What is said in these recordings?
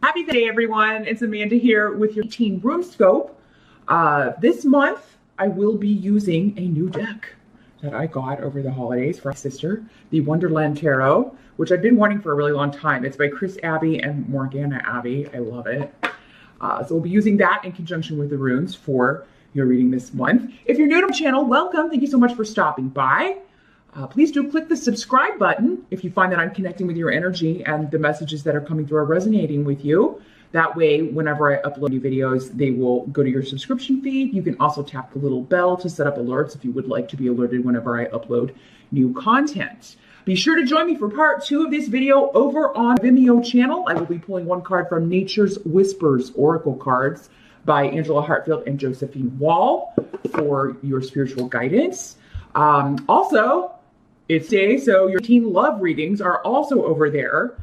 Happy day, everyone. It's Amanda here with your teen room scope. This month, I will be using a new deck that I got over the holidays for my sister, the Wonderland Tarot, which I've been wanting for a really long time. It's by Chris Abbey and Morgana Abbey. I love it. So we'll be using that in conjunction with the runes for your reading this month. If you're new to my channel, welcome. Thank you so much for stopping by. Please do click the subscribe button if you find that I'm connecting with your energy and the messages that are coming through are resonating with you. That way, whenever I upload new videos, they will go to your subscription feed. You can also tap the little bell to set up alerts if you would like to be alerted whenever I upload new content. Be sure to join me for part 2 of this video over on Vimeo channel. I will be pulling one card from Nature's Whispers Oracle cards by Angela Hartfield and Josephine Wall for your spiritual guidance. Also, it's day, so your teen love readings are also over there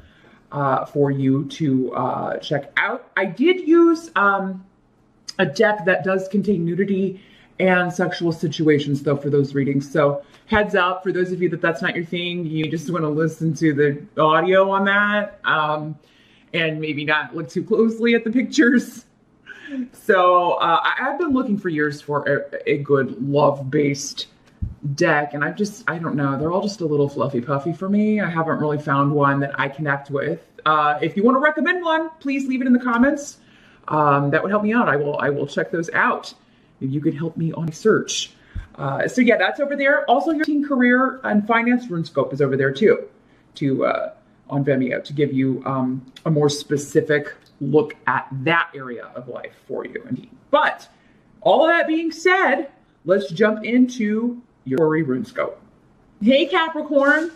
for you to check out. I did use a deck that does contain nudity and sexual situations, though, for those readings. So heads up, for those of you that's not your thing, you just want to listen to the audio on that and maybe not look too closely at the pictures. So I've been looking for years for a good love-based deck, and I don't know, they're all just a little fluffy puffy for me. I haven't really found one that I connect with. If you want to recommend one, please leave it in the comments. That would help me out. I will check those out. If you could help me on a search. So yeah, that's over there. Also, your teen career and finance rune scope is over there too, on Vimeo, to give you a more specific look at that area of life for you. Indeed. But all of that being said, let's jump into your worry rune scope. Hey Capricorn,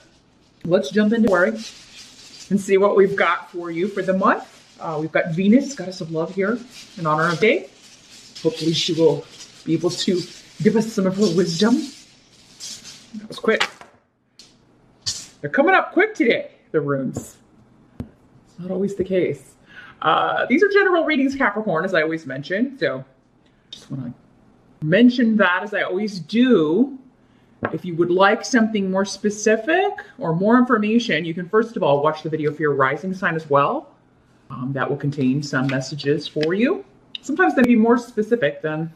let's jump into worry and see what we've got for you for the month. We've got Venus, goddess of love, here in honor of day. Hopefully she will be able to give us some of her wisdom. That was quick. They're coming up quick today, the runes. It's not always the case. These are general readings, Capricorn, as I always mention. So just want to mention that, as I always do. If you would like something more specific or more information, you can first of all watch the video for your rising sign as well. That will contain some messages for you. Sometimes they'll be more specific than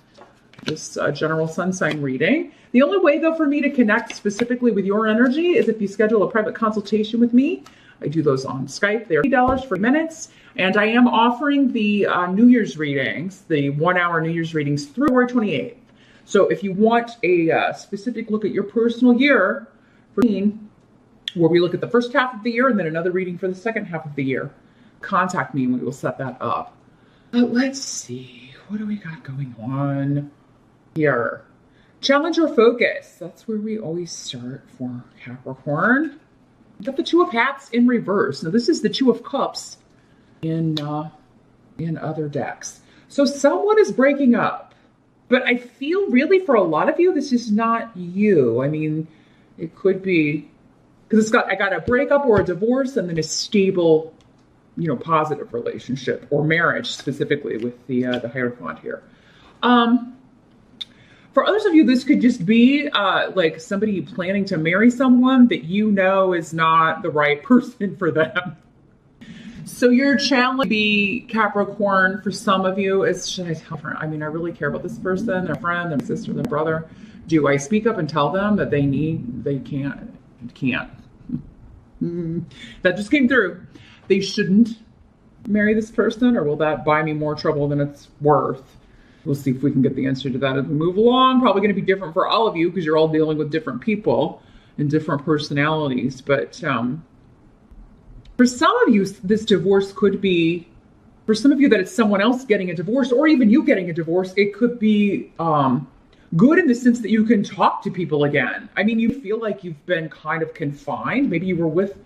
this general sun sign reading. The only way, though, for me to connect specifically with your energy is if you schedule a private consultation with me. I do those on Skype. They're $80 for minutes. And I am offering the New Year's readings, the 1-hour New Year's readings through February 28th. So if you want a specific look at your personal year, where we look at the first half of the year and then another reading for the second half of the year, contact me and we will set that up. But let's see, what do we got going on here? Challenge or focus. That's where we always start for Capricorn. We've got the Two of Hats in reverse. Now this is the Two of Cups in other decks. So someone is breaking up. But I feel really for a lot of you, this is not you. I mean, it could be, because I got a breakup or a divorce and then a stable, positive relationship or marriage specifically with the Hierophant here. For others of you, this could just be like somebody planning to marry someone that is not the right person for them. So your challenge be, Capricorn, for some of you is, should I tell her? I mean, I really care about this person, their friend, their sister, their brother. Do I speak up and tell them that they can't? That just came through. They shouldn't marry this person, or will that buy me more trouble than it's worth? We'll see if we can get the answer to that as we move along. Probably going to be different for all of you because you're all dealing with different people and different personalities. But for some of you, this divorce could be, for some of you that it's someone else getting a divorce or even you getting a divorce, it could be good in the sense that you can talk to people again. I mean, you feel like you've been kind of confined. Maybe you were with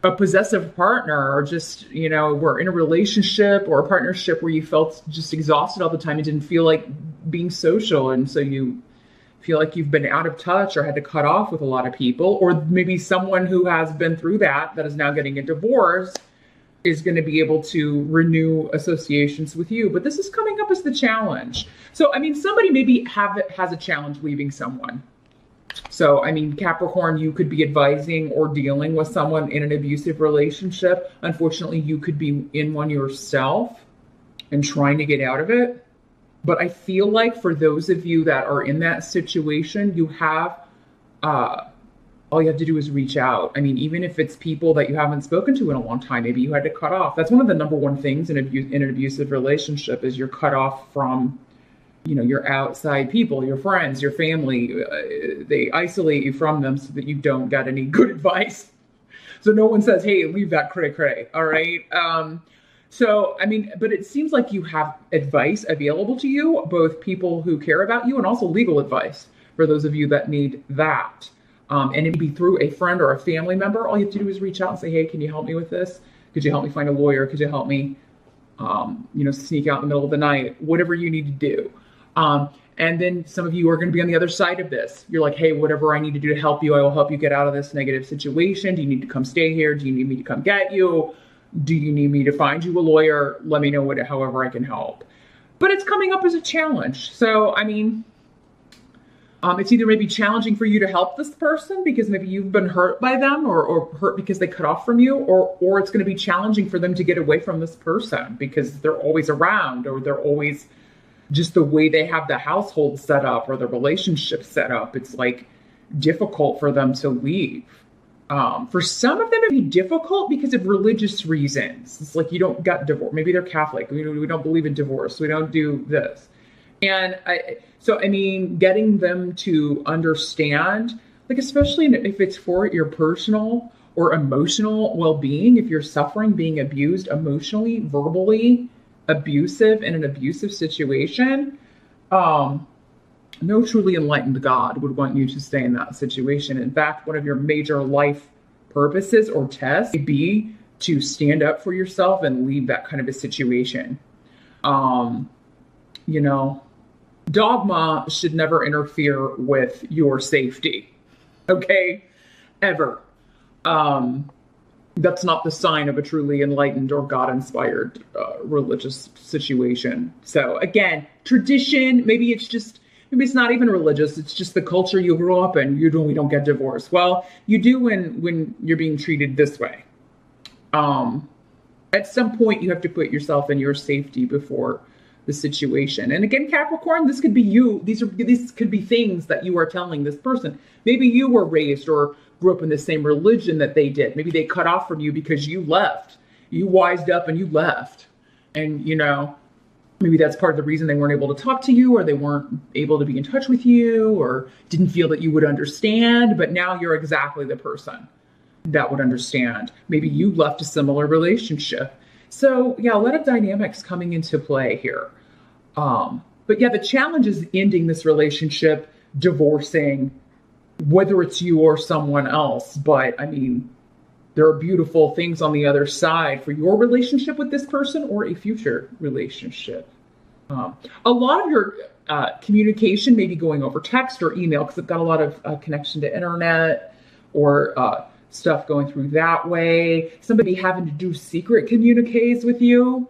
a possessive partner or just, were in a relationship or a partnership where you felt just exhausted all the time and didn't feel like being social. And so you feel like you've been out of touch or had to cut off with a lot of people, or maybe someone who has been through that is now getting a divorce is going to be able to renew associations with you. But this is coming up as the challenge. So, I mean, somebody maybe has a challenge leaving someone. So, I mean, Capricorn, you could be advising or dealing with someone in an abusive relationship. Unfortunately, you could be in one yourself and trying to get out of it. But I feel like for those of you that are in that situation, you have, all you have to do is reach out. I mean, even if it's people that you haven't spoken to in a long time, maybe you had to cut off. That's one of the number one things in an abusive relationship is you're cut off from, your outside people, your friends, your family. They isolate you from them so that you don't get any good advice. So no one says, hey, leave that cray-cray, all right? So, I mean, but it seems like you have advice available to you, both people who care about you and also legal advice for those of you that need that. And it'd be through a friend or a family member. All you have to do is reach out and say, hey, can you help me with this? Could you help me find a lawyer? Could you help me, sneak out in the middle of the night? Whatever you need to do. And then some of you are going to be on the other side of this. You're like, hey, whatever I need to do to help you, I will help you get out of this negative situation. Do you need to come stay here? Do you need me to come get you? Do you need me to find you a lawyer? Let me know however I can help. But it's coming up as a challenge. So, I mean, it's either maybe challenging for you to help this person because maybe you've been hurt by them or hurt because they cut off from you, or it's going to be challenging for them to get away from this person because they're always around, or they're always just the way they have the household set up or the relationship set up. It's like difficult for them to leave. For some of them, it'd be difficult because of religious reasons. It's like you don't get divorced. Maybe they're Catholic. We don't believe in divorce. We don't do this. And I mean, getting them to understand, like, especially if it's for your personal or emotional well-being, if you're suffering, being abused emotionally, verbally, abusive in an abusive situation, no truly enlightened God would want you to stay in that situation. In fact, one of your major life purposes or tests would be to stand up for yourself and leave that kind of a situation. Dogma should never interfere with your safety. Okay? Ever. That's not the sign of a truly enlightened or God-inspired religious situation. So again, tradition, maybe it's not even religious. It's just the culture you grew up in. We don't get divorced. Well, you do when you're being treated this way. At some point, you have to put yourself in your safety before the situation. And again, Capricorn, this could be you. These could be things that you are telling this person. Maybe you were raised or grew up in the same religion that they did. Maybe they cut off from you because you left. You wised up and you left. And, maybe that's part of the reason they weren't able to talk to you, or they weren't able to be in touch with you, or didn't feel that you would understand. But now you're exactly the person that would understand. Maybe you left a similar relationship. So yeah, a lot of dynamics coming into play here. But yeah, the challenge is ending this relationship, divorcing, whether it's you or someone else. But I mean, there are beautiful things on the other side for your relationship with this person or a future relationship. A lot of your communication may be going over text or email because they've got a lot of connection to internet or stuff going through that way. Somebody having to do secret communiques with you,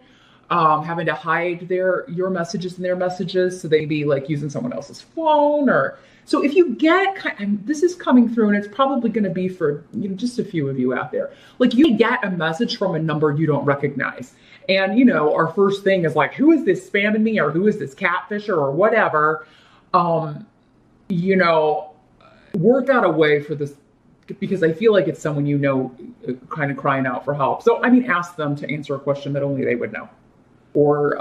having to hide your messages and their messages. So they'd be like using someone else's phone or... So if you get, this is coming through and it's probably going to be for just a few of you out there. Like you get a message from a number you don't recognize. And, our first thing is like, who is this spamming me or who is this catfisher or whatever? Work out a way for this because I feel like it's someone kind of crying out for help. So, I mean, ask them to answer a question that only they would know. Or,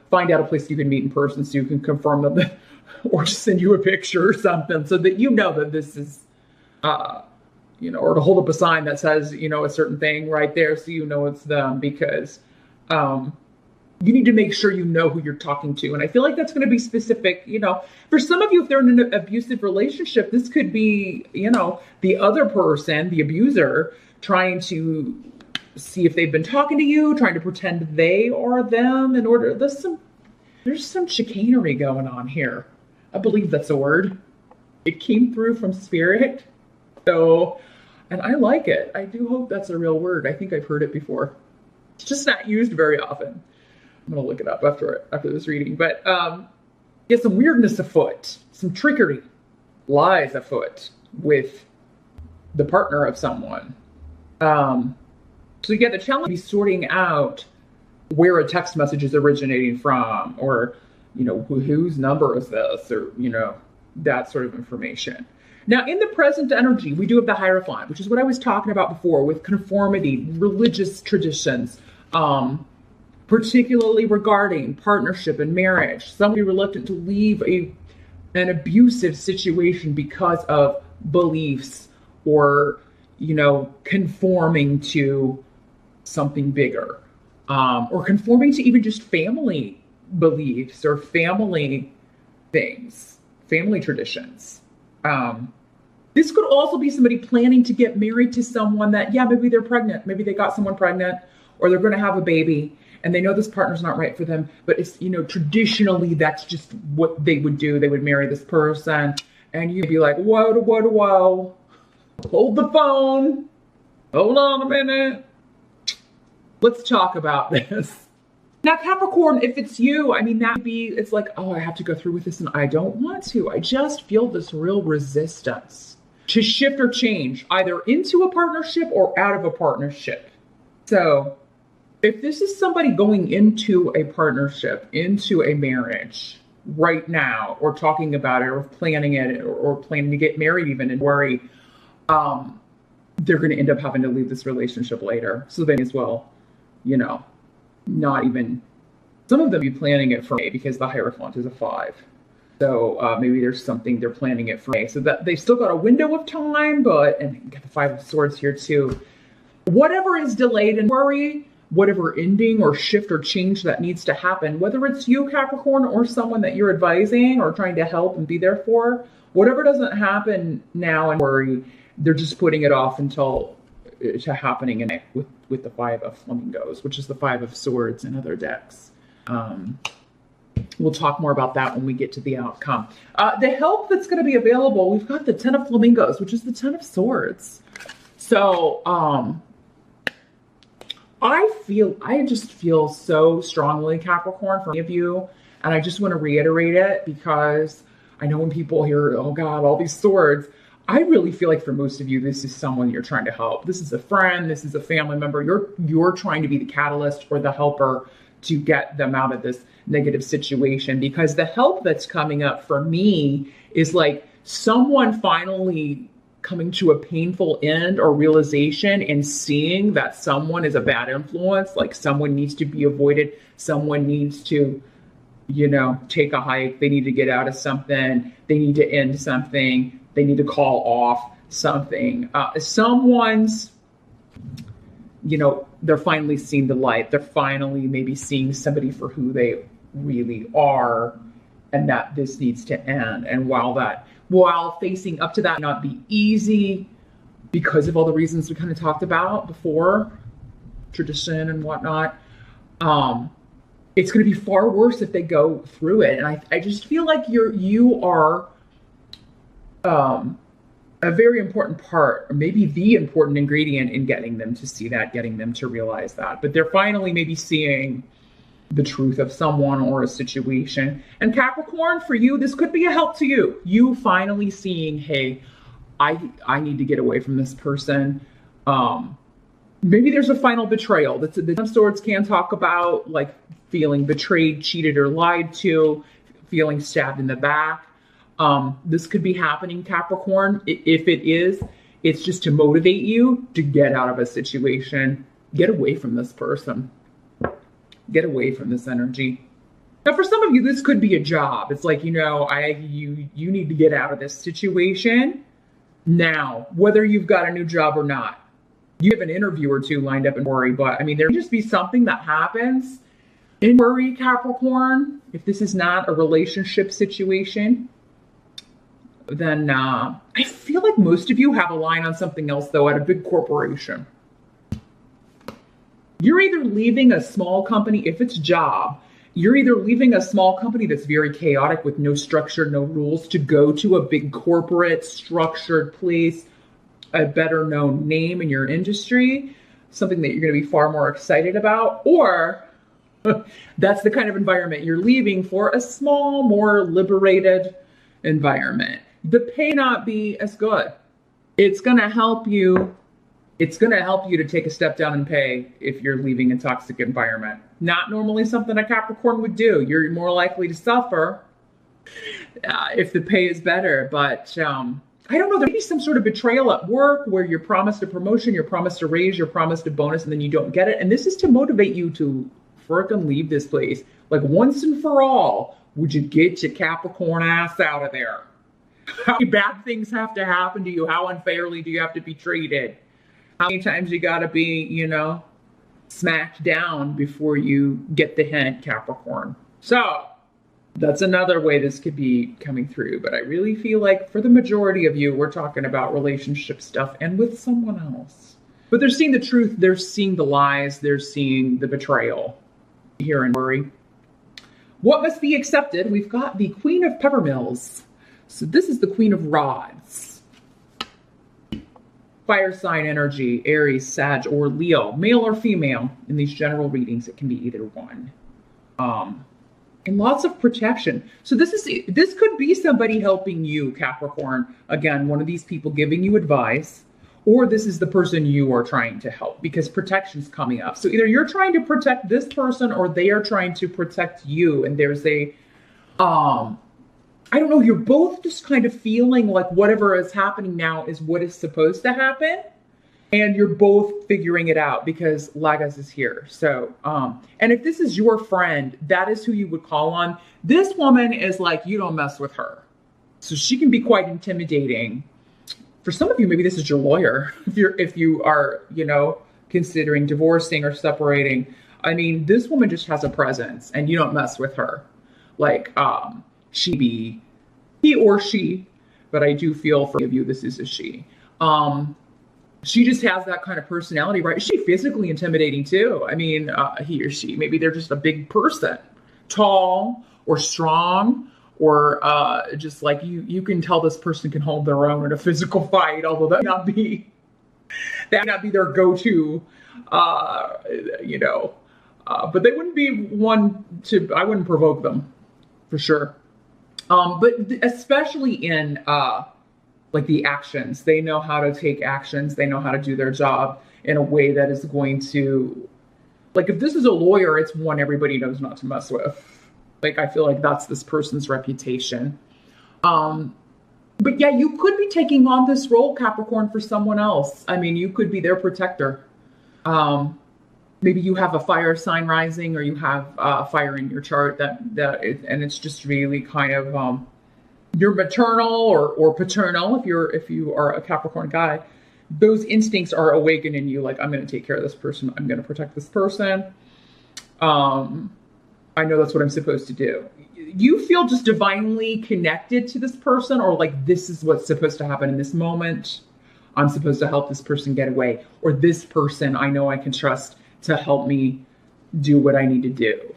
find out a place you can meet in person so you can confirm them. Or just send you a picture or something so that that this is, or to hold up a sign that says, a certain thing right there so it's them because you need to make sure you know who you're talking to. And I feel like that's going to be specific, for some of you, if they're in an abusive relationship, this could be, the other person, the abuser, trying to see if they've been talking to you, trying to pretend they are them in order. There's some chicanery going on here. I believe that's a word. It came through from spirit. So, and I like it. I do hope that's a real word. I think I've heard it before. It's just not used very often. I'm going to look it up after this reading. But some weirdness afoot, some trickery. lies afoot with the partner of someone. So yeah, the challenge is sorting out where a text message is originating from, or, you know, whose number is this, or, you know, that sort of information. Now, in the present energy, we do have the Hierophant, which is what I was talking about before with conformity, religious traditions, particularly regarding partnership and marriage. Some will be reluctant to leave an abusive situation because of beliefs or, you know, conforming to something bigger, or conforming to even just family beliefs or family things, family traditions. This could also be somebody planning to get married to someone that, yeah, maybe they're pregnant, maybe they got someone pregnant, or they're going to have a baby, and they know this partner's not right for them, but it's, you know, traditionally that's just what they would do. They would marry this person, and you'd be like, whoa, hold the phone, hold on a minute, let's talk about this. Now, Capricorn, if it's you, I mean, it's like, oh, I have to go through with this and I don't want to. I just feel this real resistance to shift or change either into a partnership or out of a partnership. So if this is somebody going into a partnership, into a marriage right now, or talking about it, or planning it, or planning to get married even and worry, they're going to end up having to leave this relationship later. So they as well, you know, not even, some of them be planning it for May because the Hierophant is a 5. So maybe there's something they're planning it for May. So that they've still got a window of time, and got the 5 of Swords here too. Whatever is delayed and worry, whatever ending or shift or change that needs to happen, whether it's you, Capricorn, or someone that you're advising or trying to help and be there for, whatever doesn't happen now and worry, they're just putting it off until to happening in with the 5 of Flamingos, which is the 5 of Swords in other decks. We'll talk more about that when we get to the outcome. The help that's going to be available, we've got the 10 of Flamingos, which is the 10 of Swords. So I just feel so strongly, Capricorn, for any of you, and I just want to reiterate it because I know when people hear, oh God, all these swords, I really feel like for most of you, this is someone you're trying to help. This is a friend. This is a family member. You're trying to be the catalyst or the helper to get them out of this negative situation, because the help that's coming up for me is like someone finally coming to a painful end or realization and seeing that someone is a bad influence, like someone needs to be avoided. Someone needs to, you know, take a hike. They need to get out of something. They need to end something. They need to call off something. Someone's, you know, they're finally seeing the light. They're finally maybe seeing somebody for who they really are, and that this needs to end. And while facing up to that not be easy because of all the reasons we kind of talked about before, tradition and whatnot, it's going to be far worse if they go through it. And I just feel like you are a very important part, or maybe the important ingredient in getting them to see that, getting them to realize that. But they're finally maybe seeing the truth of someone or a situation. And Capricorn, for you, this could be a help to you. You finally seeing, hey, I need to get away from this person. Maybe there's a final betrayal. The 10 of Swords can talk about like feeling betrayed, cheated, or lied to, feeling stabbed in the back. This could be happening, Capricorn. If it is, it's just to motivate you to get out of a situation, get away from this person, get away from this energy. Now, for some of you, this could be a job. It's like, you know, you need to get out of this situation now, whether you've got a new job or not. You have an interview or two lined up in worry, but I mean, there may just be something that happens in worry, Capricorn. If this is not a relationship situation, then I feel like most of you have a line on something else, though, at a big corporation. You're either leaving a small company, if it's job, you're either leaving a small company that's very chaotic with no structure, no rules, to go to a big corporate structured place, a better known name in your industry, something that you're going to be far more excited about, or that's the kind of environment you're leaving for a small, more liberated environment. the pay not be as good. It's going to help you. It's going to help you to take a step down in pay if you're leaving a toxic environment. Not normally something a Capricorn would do. You're more likely to suffer if the pay is better. But I don't know, there may be some sort of betrayal at work where you're promised a promotion, you're promised a raise, you're promised a bonus, and then you don't get it. And this is to motivate you to frickin' leave this place. Like once and for all, would you get your Capricorn ass out of there? How many bad things have to happen to you? How unfairly do you have to be treated? How many times you gotta be, you know, smacked down before you get the hint, Capricorn? So that's another way this could be coming through. But I really feel like for the majority of you, we're talking about relationship stuff and with someone else. But they're seeing the truth, they're seeing the lies, they're seeing the betrayal here in worry. What must be accepted? We've got the Queen of Peppermills. So this is the Queen of Rods. Fire sign energy, Aries, Sag, or Leo, male or female. In these general readings, it can be either one. And lots of protection. So this could be somebody helping you, Capricorn. Again, one of these people giving you advice, or this is the person you are trying to help because protection's coming up. So either you're trying to protect this person or they are trying to protect you. And there's a, I don't know, you're both just kind of feeling like whatever is happening now is what is supposed to happen. And you're both figuring it out because Lagos is here. So, and if this is your friend, that is who you would call on. This woman is like, you don't mess with her. So she can be quite intimidating. For some of you, maybe this is your lawyer. If you are, you know, considering divorcing or separating. I mean, this woman just has a presence and you don't mess with her. Like, he or she, but I do feel for you, this is a she. She just has that kind of personality, right? Is she physically intimidating too? I mean, he or she, maybe they're just a big person, tall or strong, or just like you can tell this person can hold their own in a physical fight, although that may not be their go-to, you know, but they wouldn't be one I wouldn't provoke them for sure. But especially in, like the actions, they know how to take actions. They know how to do their job in a way that is going to, like if this is a lawyer, it's one everybody knows not to mess with. Like, I feel like that's this person's reputation. But yeah, you could be taking on this role, Capricorn, for someone else. I mean, you could be their protector. Maybe you have a fire sign rising or you have fire in your chart and it's just really kind of, you're maternal or paternal if you are a Capricorn guy. Those instincts are awakened in you, like, I'm going to take care of this person. I'm going to protect this person. I know that's what I'm supposed to do. You feel just divinely connected to this person, or like this is what's supposed to happen in this moment. I'm supposed to help this person get away, or this person I know I can trust to help me do what I need to do,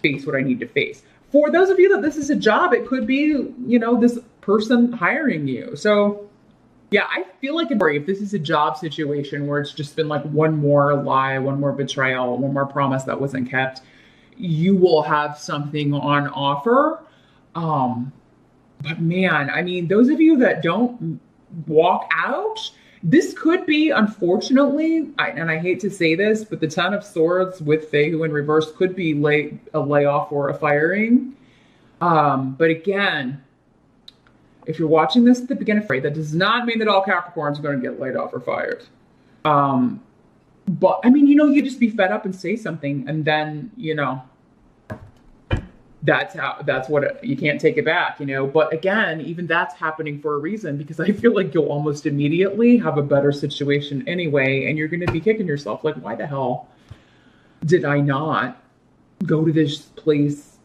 face what I need to face. For those of you that this is a job, it could be, you know, this person hiring you. So yeah, I feel like if this is a job situation where it's just been like one more lie, one more betrayal, one more promise that wasn't kept, you will have something on offer. But man, I mean, those of you that don't walk out, this could be, unfortunately, and I hate to say this, but the Ten of Swords with Fehu in reverse could be a layoff or a firing. But again, if you're watching this at the beginning, that does not mean that all Capricorns are going to get laid off or fired. But I mean, you know, you just be fed up and say something, and then, you know, that's what you can't take it back, you know. But again, even that's happening for a reason, because I feel like you'll almost immediately have a better situation anyway, and you're going to be kicking yourself like, why the hell did I not go to this place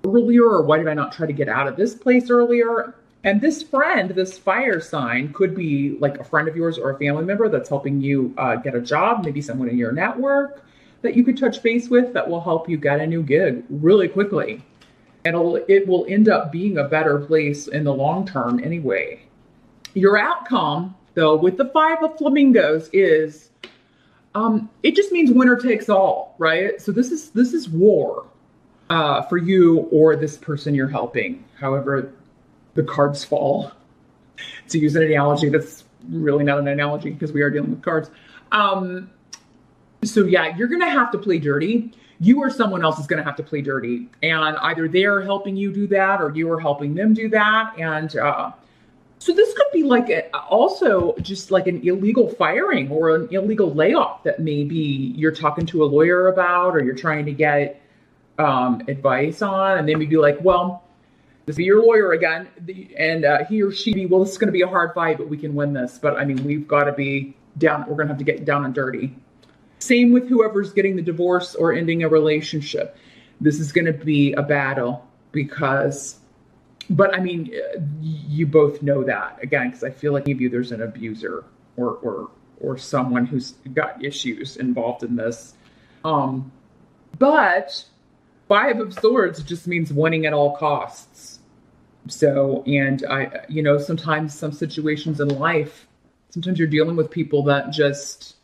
earlier, or why did I not try to get out of this place earlier? And this friend, this fire sign, could be like a friend of yours or a family member that's helping you get a job, maybe someone in your network that you could touch base with that will help you get a new gig really quickly. And it will end up being a better place in the long term anyway. Your outcome, though, with the Five of Flamingos is, it just means winner takes all, right? So this is war for you or this person you're helping, however the cards fall. To use an analogy that's really not an analogy because we are dealing with cards. So yeah, you're going to have to play dirty. You or someone else is going to have to play dirty. And either they're helping you do that or you are helping them do that. And so this could be like also just like an illegal firing or an illegal layoff that maybe you're talking to a lawyer about or you're trying to get advice on. And they may be like, well, this is your lawyer again. And he or she, well, this is going to be a hard fight, but we can win this. But I mean, we've got to be down. We're going to have to get down and dirty. Same with whoever's getting the divorce or ending a relationship. This is going to be a battle but I mean, you both know that again, because I feel like maybe there's an abuser or someone who's got issues involved in this. But Five of Swords just means winning at all costs. So, and sometimes some situations in life, sometimes you're dealing with people that just,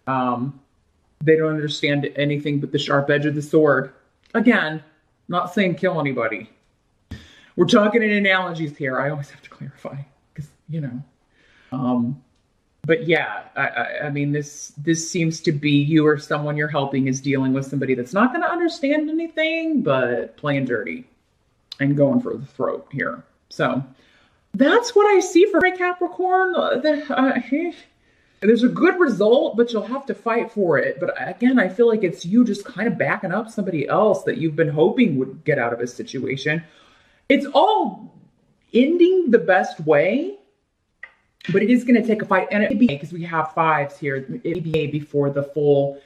they don't understand anything but the sharp edge of the sword. Again, not saying kill anybody. We're talking in analogies here. I always have to clarify because, but yeah, I mean, this seems to be you or someone you're helping is dealing with somebody that's not going to understand anything, but playing dirty and going for the throat here. So that's what I see for Capricorn. There's a good result, but you'll have to fight for it. But again, I feel like it's you just kind of backing up somebody else that you've been hoping would get out of a situation. It's all ending the best way, but it is going to take a fight. And it may be, because we have fives here, it may be before the full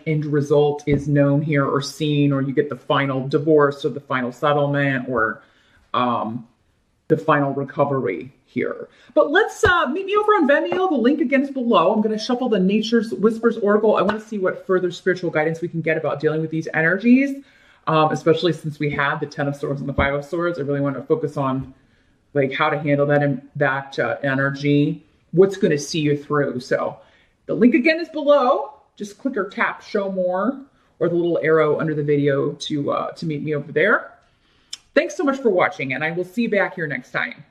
end result is known here or seen, or you get the final divorce or the final settlement or the final recovery here. But let's meet me over on Vimeo. The link again is below. I'm going to shuffle the Nature's Whispers Oracle. I want to see what further spiritual guidance we can get about dealing with these energies. Especially since we have the 10 of Swords and the 5 of Swords. I really want to focus on how to handle that energy, what's going to see you through. So the link again is below. Just click or tap show more or the little arrow under the video to meet me over there. Thanks so much for watching, and I will see you back here next time.